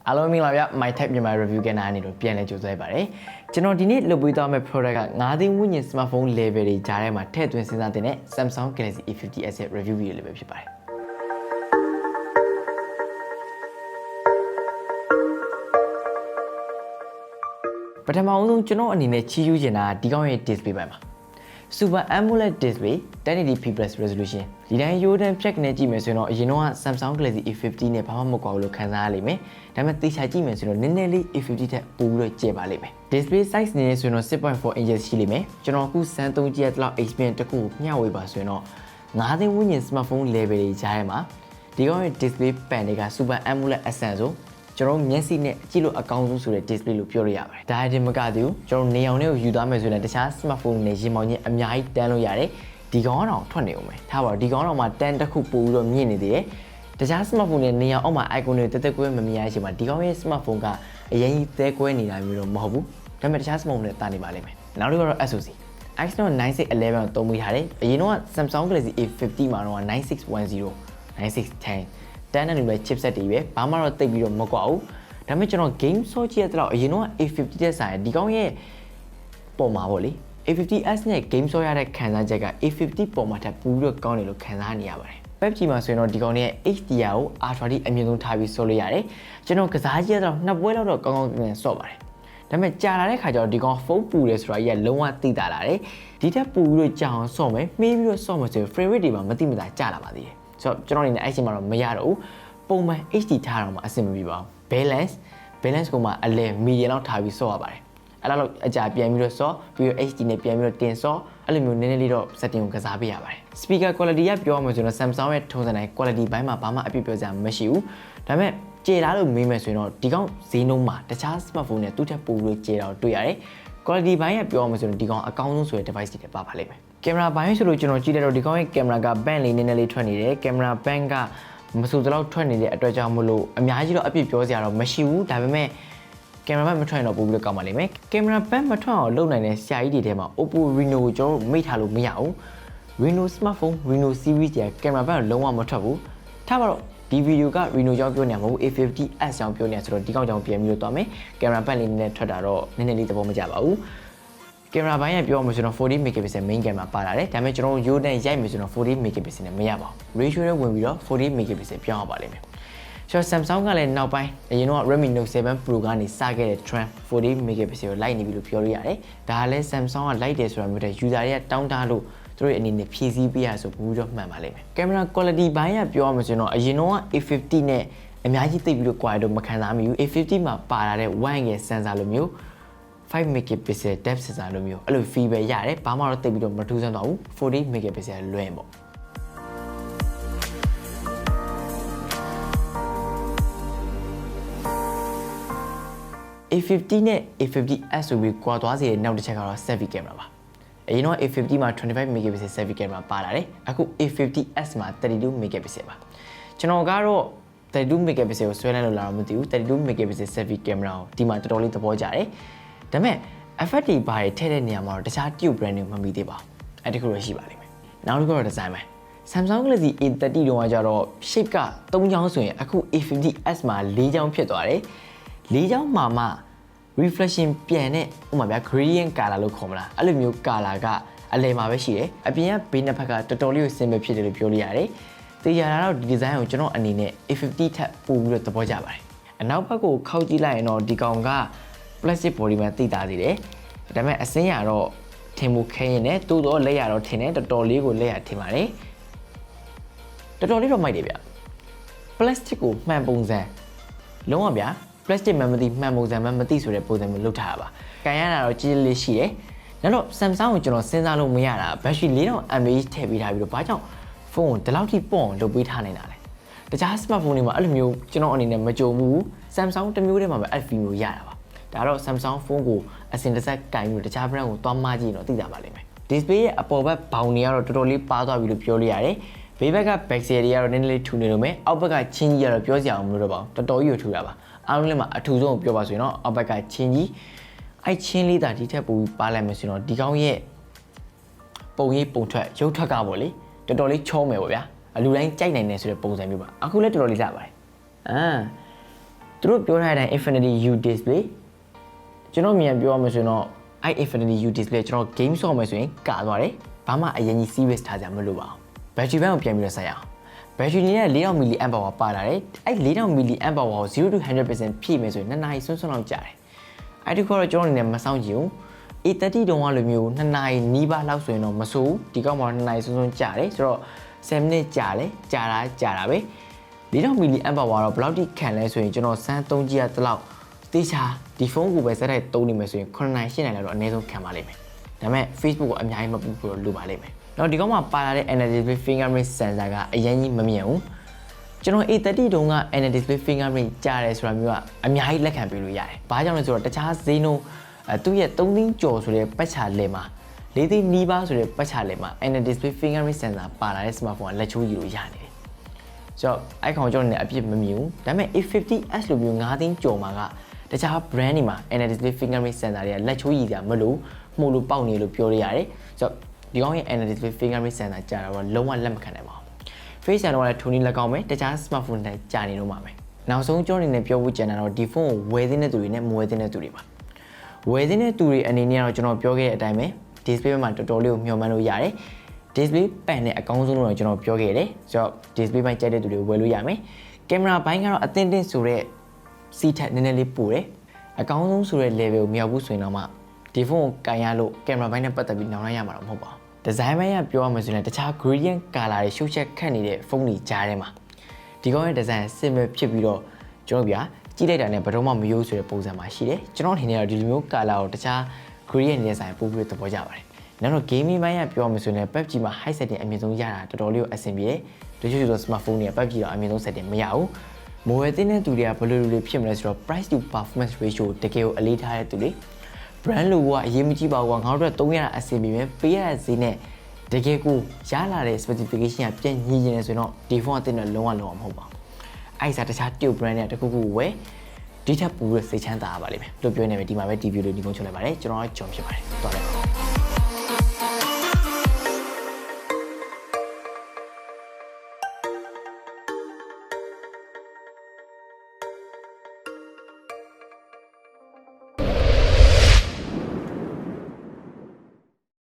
အားလုံးမင်္ဂလာပါ My Tech မြန်မာ review ကဏ္ဍအနေနဲ့ပြန်လည်ကြိုဆိုပါရစေကျွန်တော်ဒီနေ့လုပ်ပေးသွားမယ့် product က9သိန်းဝန်းကျင် smartphone level တွေကြားထဲမှာထည့်သွင်းစဉ်းစားတဲ့ Samsung Galaxy A50s ရဲ့ review video လေးပဲဖြစ်ပါတယ်ပထမဆုံးကျွန်တော်အနေနဲ့ချီးကျူးချင်တာဒီကောင်းရဲ့ display ပိုင်းပါ Super AMOLED display 1080p plus resolution ဒီတိုင်းရိုးတန်းဖြတ်ကနေကြည့်မယ်ဆိုရင်တော့အရင်တော့ Samsung Galaxy A50 နဲ့ဘာမှမကွာဘူးလို့ခံစားရလိမ့်မယ်ဒါပေမဲ့သေချာကြည့်မယ်ဆိုတော့နည်းနည်းလေး A50 ထက်ပိုပြီးတော့ကျယ်ပါလိမ့်မယ် display size အနေနဲ့ဆိုရင်တော့ 6.4 inches ရှိလိမ့်မယ်ကျွန်တော်အခုစမ်းသုံးကြည့်ရတဲ့လောက် experience တစ်ခုကိုမျှဝေပါဆိုရင်တော့9သိန်းဝန်းကျင် smartphone level တွေကြားထဲမှာဒီကောင်းရဲ့ display pan တွေက Super AMOLED Accent ဆိုကျွန်တော်မျက်စိနဲ့ကြည့်လို့အကောင်းဆုံးဆိုတဲ့ display လို့ပြောလို့ရပါတယ်။ဒါအရင်မကသေးဘူးကျွန်တော်နေအောင်လေးကိုယူသွားမယ်ဆိုရင်တခြား smartphone တွေနဲ့ရင်မောင်ချင်းအများကြီးတန်းလို့ရတယ်။ဒီကောင်ကတော့ထွက်နေအောင်ပဲ။ထားပါတော့ဒီကောင်တော့မှတန်းတစ်ခုပို့ပြီးတော့မြင့်နေသေးတယ်။တခြား smartphone တွေနေအောင်အောက်မှာ icon တွေတက်တက်ကွဲမမြင်ရတဲ့အချိန်မှာဒီကောင်ရဲ့ smartphone ကအရင်ကြီးသဲကွဲနေတာမျိုးတော့မဟုတ်ဘူး။ဒါပေမဲ့တခြား smartphone တွေတာနေပါလိမ့်မယ်။နောက်တစ်ခုကတော့ SoC Exynos 9611ကိုသုံးမိထားတယ်။အရင်တော့ Samsung Galaxy A50 မှာတော့9610 9610 10 nanometer chipset တွေပဲဘာမှတော့တိတ်ပြီးတော့မကွာဘူးဒါပေမဲ့ကျွန်တော် game ဆော့ကြည့်ရတော့အရင်တော့ A50 တက်ဆိုင်ဒီကောင်းရဲ့ပုံမှာပေါ့လေ A50s နဲ့ game ဆော့ရတဲ့ခံစားချက်က A50 ပုံမှာထပ်ပူပြီးတော့ကောင်းတယ်လို့ခံစားနေရပါတယ် PUBG မှာဆိုရင်တော့ဒီကောင်းရဲ့ HDR ကို Ultra အမြင့်ဆုံးထားပြီးဆော့လို့ရတယ်ကျွန်တော်ကစားကြည့်ရတော့နှစ်ပွဲလောက်တော့ကောင်းကောင်းပြန်ဆော့ပါတယ်ဒါပေမဲ့ကြာလာတဲ့ခါကျတော့ဒီကောင်ဖုန်းပူတယ်ဆိုတာကြီးကလုံးဝသိတာလာတယ်ဒီထက်ပူပြီးတော့ကြာအောင်ဆော့မယ်မှီးပြီးတော့ဆော့မယ်ဆိုရင် frame rate တွေမှာမတိမတာကြာလာပါသေးတယ်ဆိုတော့ကျွန်တော်အနေနဲ့အဲ့ချိန်မှာတော့မရတော့ဘူးပုံမှန် HD ထားတော့မှအဆင်မပြေပါဘူး balance ကိုမှအလဲ medium လောက်ထားပြီးဆော့ရပါတယ်အဲ့လောက်အကြာပြန်ပြီးတော့ဆော့ပြီးတော့ HD နဲ့ပြန်ပြီးတော့တင်ဆော့အဲ့လိုမျိုးနည်းနည်းလေးတော့ setting ကိုကစားပေးရပါတယ် speaker quality ကပြောမှဆိုတော့ Samsung ရဲ့ထုံးစံတိုင်း quality ဘိုင်းမှာဘာမှအပြည့်ပြောစရာမရှိဘူးဒါပေမဲ့ကျေလားလို့မေးမယ်ဆိုရင်တော့ဒီကောင်ဈေးနှုန်းမှာတခြား smartphone နဲ့သူ့ထက်ပိုပြီးကျေတာကိုတွေ့ရတယ် quality ဘိုင်းကပြောမှဆိုရင်ဒီကောင်အကောင်းဆုံးဆိုတဲ့ device တွေပါပါလိမ့်မယ်ကင်မရာဘိုင်းဆိုလို့ကျွန်တော်ကြည့်လိုက်တော့ဒီကောင်ရဲ့ကင်မရာက band လေးနည်းနည်းလေးထွက်နေတယ်ကင်မရာ band ကမဆိုတလောက်ထွက်နေတဲ့အတွက်ကြောင့်မလို့အများကြီးတော့အပြည့်ပြောစရာတော့မရှိဘူးဒါပေမဲ့ကင်မရာဘက်မထွက်ရင်တော့ပို့ပြီးတော့ကောင်းပါလိမ့်မယ်ကင်မရာဘက်မထွက်အောင်လုပ်နိုင်တဲ့ဆရာကြီးတွေထဲမှာ Oppo Reno ကိုကျွန်တော်မိထားလို့မရဘူး Reno smartphone Reno series တွေကကင်မရာဘက်လုံးဝမထွက်ဘူးထားပါတော့ဒီဗီဒီယိုက Reno ကြောင့်ပြောနေမှာမဟုတ် A50s ကြောင့်ပြောနေဆိုတော့ဒီကောင်ကြောင့်ပြန်ပြီးတော့သွားမယ်ကင်မရာဘက်လေးနဲ့ထွက်တာတော့နည်းနည်းလေးသဘောမကျပါဘူးကင်မရာဘိုင်းကပြောမှဆိုတော့ 40 megapixel main camera ပါလာတယ်ဒါပေမဲ့ကျွန်တော်ရိုးတန်းရိုက်မယ်ဆိုတော့40 megapixel နဲ့မရပါဘူး ratio နဲ့ဝင်ပြီးတော့40 megapixel ပြောင်းရပါလိမ့်မယ်ဆိုတော့ Samsung ကလည်းနောက်ပိုင်းအရင်တော့ Redmi Note 7 Pro ကနေစခဲ့တဲ့ trend 40 megapixel ကိုလိုက်နေပြီလို့ပြောလို့ရတယ်ဒါကလည်း Samsung ကလိုက်တယ်ဆိုတာမျိုးတဲ့ user တွေကတောင်းတလို့သူတို့အနေနဲ့ဖြည့်ဆည်းပေးရဆိုဘူးတော့မှန်ပါလိမ့်မယ်ကင်မရာ quality ဘိုင်းကပြောမှဆိုတော့အရင်တော့ A50 နဲ့အများကြီးသိပ်ပြီးတော့ quality မခံစားမိဘူး A50 မှာပါလာတဲ့ 1 ရဲ့ sensor လိုမျိုး5 megapixel depth sensor လိုမျိုးအဲ့လို feel ပဲရတယ်ဘာမှတော့တိတ်ပြီးတော့မထူးဆန်းတော့ဘူး40 megapixel လွှဲပေါ့A50 နဲ့ A50s ဆိုပြီးကွာသွားစေတဲ့နောက်တစ်ချက်ကတော့ selfie camera ပါအရင်တော့ A50 မှာ25 megapixel selfie camera ပါလာတယ်အခု A50s မှာ32 megapixel ပါကျွန်တော်ကတော့32 megapixel ကိုဆွဲလိုက်လို့လာတော့မသိဘူး32 megapixel selfie camera ကိုဒီမှာတော်တော်လေးသဘောကျတယ်ဒါပေမဲ့ effect တွေဘာတွေထည့်တဲ့နေရာမှာတော့တခြား tube brand တွေမမီသေးပါဘူးအဲ့ဒီခုတော့ရှိပါလိမ့်မယ်နောက်တစ်ခုတော့ design ပဲ Samsung Galaxy A30 တုန်းကကျတော့ shape က3ချောင်းဆိုရင်အခု A50s မှာ4ချောင်းဖြစ်သွားတယ်4ချောင်းမှာမှ reflection ပြန်တဲ့ဥပမာဗျာ gradient color လို့ခေါ်မလားအဲ့လိုမျိုး color ကအလယ်မှာပဲရှိတယ်အပြင်ကဘေးနှစ်ဖက်ကတော်တော်လေးကို simple ဖြစ်တယ်လို့ပြောလို့ရတယ်တေချာတာတော့ဒီ design ကိုကျွန်တော်အနေနဲ့ A50 ထက်ပိုပြီးတော့သဘောကျပါတယ်အနောက်ဘက်ကိုခောက်ကြည့်လိုက်ရင်တော့ဒီကောင်ကplastic body မှာတိတ်သားသေးတယ်ဒါပေမဲ့အစင်းရတော့ထင်မှုခဲရင်နဲ့တိုးတော့လက်ရတော့ထင်တယ်တော်တော်လေးကိုလက်ရထင်ပါတယ်တော်တော်လေးတော့မိုက်တယ်ဗျ plastic ကိုမှန်ပုံစံလုံးဝဗျာ plastic မှန်မသိမှန်ပုံစံမှန်မသိဆိုတဲ့ပုံစံမျိုးလုပ်ထားတာပါကန်ရတာတော့ကြီးလေးရှိတယ်နောက်တော့ Samsung ကိုကျွန်တော်စဉ်းစားလို့မရတာ battery 4000 mAh ထည့်ပေးထားပြီးတော့ဘာကြောင့်ဖုန်းကိုဒီလောက်ထိပေါ့အောင်လုပ်ပေးထားနေတာလဲတခြား smartphone တွေမှာအဲ့လိုမျိုးကျွန်တော်အနေနဲ့မကြုံဘူး Samsung တစ်မျိုးတည်းမှာပဲအဲ့ feel မျိုးရတာပါဒါတော့ Samsung ဖုန်းကိုအစင်တစ်စက်ကင်ပြီးတခြား brand ကိုသွားမကြည့်တော့သိကြပါလိမ့်မယ် display ရဲ့အပေါ်ဘက်ဘောင်တွေကတော့တော်တော်လေးပါသွားပြီလို့ပြောလို့ရတယ်ဘေးဘက်က pixel တွေကတော့နည်းနည်းလေးထူနေလို့မယ်အောက်ဘက်ကချင်းကြီးကတော့ပြောစရာအောင်မလို့တော့ပါဘူးတော်တော်ကြီးကိုထူတာပါအားလုံးလည်းမှာအထူဆုံးကိုပြောပါဆိုရင်တော့အောက်ဘက်ကချင်းကြီးအဲ့ချင်းလေးဒါဒီထက်ပိုပြီးပါလိုက်မယ်ဆိုတော့ဒီကောင်းရဲ့ပုံရိပ်ပုံထွက်ရုပ်ထွက်ကပေါ့လေတော်တော်လေးချောမယ်ပေါ့ဗျာလူတိုင်းကြိုက်နိုင်တယ်ဆိုတဲ့ပုံစံမျိုးပါအခုလည်းတော်တော်လေးလာပါတယ်သူ သူတို့ပြောထားတဲ့အတိုင်း Infinity U display ကျွန်တော်မြန်ပြောရမယ်ဆိုရင်တော့အဲ့ Infinity U display ကျွန်တော် game ဆော့မယ်ဆိုရင်ကာသွားတယ်ဘာမှအရင်ကြီး serious ထားကြမလို့ပါဘူး battery bank ကိုပြန်ပြီးတော့ဆက်ရအောင် battery နဲ့ 4000 mAhပါလာတယ်အဲ့ 4000 mAhကို0 to 100% ဖြည့်မယ်ဆိုရင်2နာရီစွန်းစွန်းလောက်ကြာတယ်အဲ့ဒီကတော့ကျွန်တော်အနေနဲ့မဆောင်ကြည့်ဘူး A30 တုံးကလိုမျိုး2နာရီနီးပါးလောက်ဆိုရင်တော့မဆိုးဘူးဒီကောက်မှာ2နာရီစွန်းစွန်းကြာတယ်ဆိုတော့10မိနစ်ကြာတယ်ကြာတာပဲ4000 mAhတော့ဘယ်လောက်ထိခံလဲဆိုရင်ကျွန်တော်စမ်းသုံးကြည့်ရတဲ့လောက်တေချာဒီဖုန်းကိုပဲစက်တိုက်သုံးနေမယ်ဆိုရင်9နိုင်10နိုင်လောက်တော့အနည်းဆုံးခံပါလိမ့်မယ်ဒါပေမဲ့ Facebook ကိုအများကြီးမပူဖို့လိုပါလိမ့်မယ်နောက်ဒီကောက်မှာပါလာတဲ့ Display Fingerprint Sensor ကအရင်ကြီးမမြင်ဘူးကျွန်တော် A30 တုံးက Display Fingerprint ကြားတယ်ဆိုတာမျိုးကအများကြီးလက်ခံပေးလို့ရတယ်ဘာကြောင့်လဲဆိုတော့တခြားဈေးနှုန်းသူ့ရဲ့3သိန်းကျော်ဆိုတဲ့ပတ်ချာလဲမှာ4သိန်းနီးပါးဆိုတဲ့ပတ်ချာလဲမှာ Display Fingerprint Sensor ပါလာတဲ့ smartphone ကလက်ချိုးကြီးလို့ရနေတယ်ဆိုတော့အဲ့ကောင်ကျွန်တော်လည်းအပြစ်မမြင်ဘူးဒါပေမဲ့ A50s လိုမျိုး9သိန်းကျော်မှာကတခြား brand တွေမှာ Display Fingerprint Sensor တွေကလက်ချိုးရည်စရာမလိုမှုလို့ပေါက်နေလို့ပြောရရတယ်ဆိုတော့ဒီကောင်ရဲ့ Display Fingerprint Sensor ကြာတော့လုံးဝလက်မခံနိုင်ပါဘူး Face Sensor ကလည်းထုံနေလက်ကောင်းပဲတခြား smartphone တွေကြာနေတော့မှာပဲနောက်ဆုံးကျွန်တော်အနေနဲ့ပြောဖို့ကြံတာတော့ဒီဖုန်းကိုဝယ်သင့်တဲ့သူတွေနဲ့မဝယ်သင့်တဲ့သူတွေပါဝယ်သင့်တဲ့သူတွေအနေနဲ့တော့ကျွန်တော်ပြောခဲ့တဲ့အတိုင်းပဲ display မှာတော်တော်လေးကိုမျှော်မှန်းလို့ရတယ် display ပန်နဲ့အကောင်းဆုံးလို့ကျွန်တော်ပြောခဲ့တယ်ဆိုတော့ display ပိုင်းကြိုက်တဲ့သူတွေဝယ်လို့ရမယ်ကင်မရာဘိုင်းကတော့အသင့်တင်ဆိုတဲ့စီထက်နည်းနည်းလေးပိုတယ်အကောင်းဆုံးဆိုတဲ့ level ကိုမြောက်ဘူးဆိုရင်တော့မှဒီဖုန်းကိုကန်ရလို့ကင်မရာဘိုင်းနဲ့ပတ်သက်ပြီးနောင်လိုက်ရမှာတော့မဟုတ်ပါဘူးဒီဇိုင်းဘိုင်းကပြောရမယ်ဆိုရင်တခြား gradient color တွေရှုပ်ချက်ခတ်နေတဲ့ဖုန်းတွေကြားထဲမှာဒီကောင်ရဲ့ design အစစ်မဲ့ဖြစ်ပြီးတော့ကျွန်တော်ပြကြည့်လိုက်တာနဲ့ဘယ်တော့မှမယိုးဆိုတဲ့ပုံစံမှာရှိတယ်ကျွန်တော်ထင်တယ်တော့ဒီလိုမျိုး color ကိုတခြား gradient တွေဆိုင်ပို့ပြီးသဘောကျပါတယ်နောက်တော့ gaming ဘိုင်းကပြောရမယ်ဆိုရင် PUBG မှာ high setting အမြင့်ဆုံးရတာတော်တော်လေးကိုအဆင်ပြေတယ်တချို့ဆို smartphone တွေက PUBG တော့အမြင့်ဆုံး setting မရဘူးမိုးဝဲတဲ့သူတွေကဘယ်လိုဖြစ်မလဲဆိုတော့ price to performance ratio တကယ်ကိုအလေးထားတဲ့သူတွေ brand လို့ကအရေးမကြီးပါဘူးကွာငါတို့တော့300အဆင်ပြေမယ်ပေးရတဲ့ဈေးနဲ့တကယ်ကိုရလာတဲ့ specification ကပြန်ညီနေတယ်ဆိုတော့ဒီဖုန်းအသစ်နဲ့လုံးဝမဟုတ်ပါဘူးအဲ့ဒါတခြား tube brand တွေကတခုခုဝယ်ဒီထက်ပိုပြီးစိတ်ချမ်းသာပါလိမ့်မယ်လို့ပြောနေမယ်ဒီမှာပဲ TV လို့ညီကုန်းချုပ်လိုက်ပါတယ်ကျွန်တော်ကဂျွန်ဖြစ်ပါတယ်တော်တယ်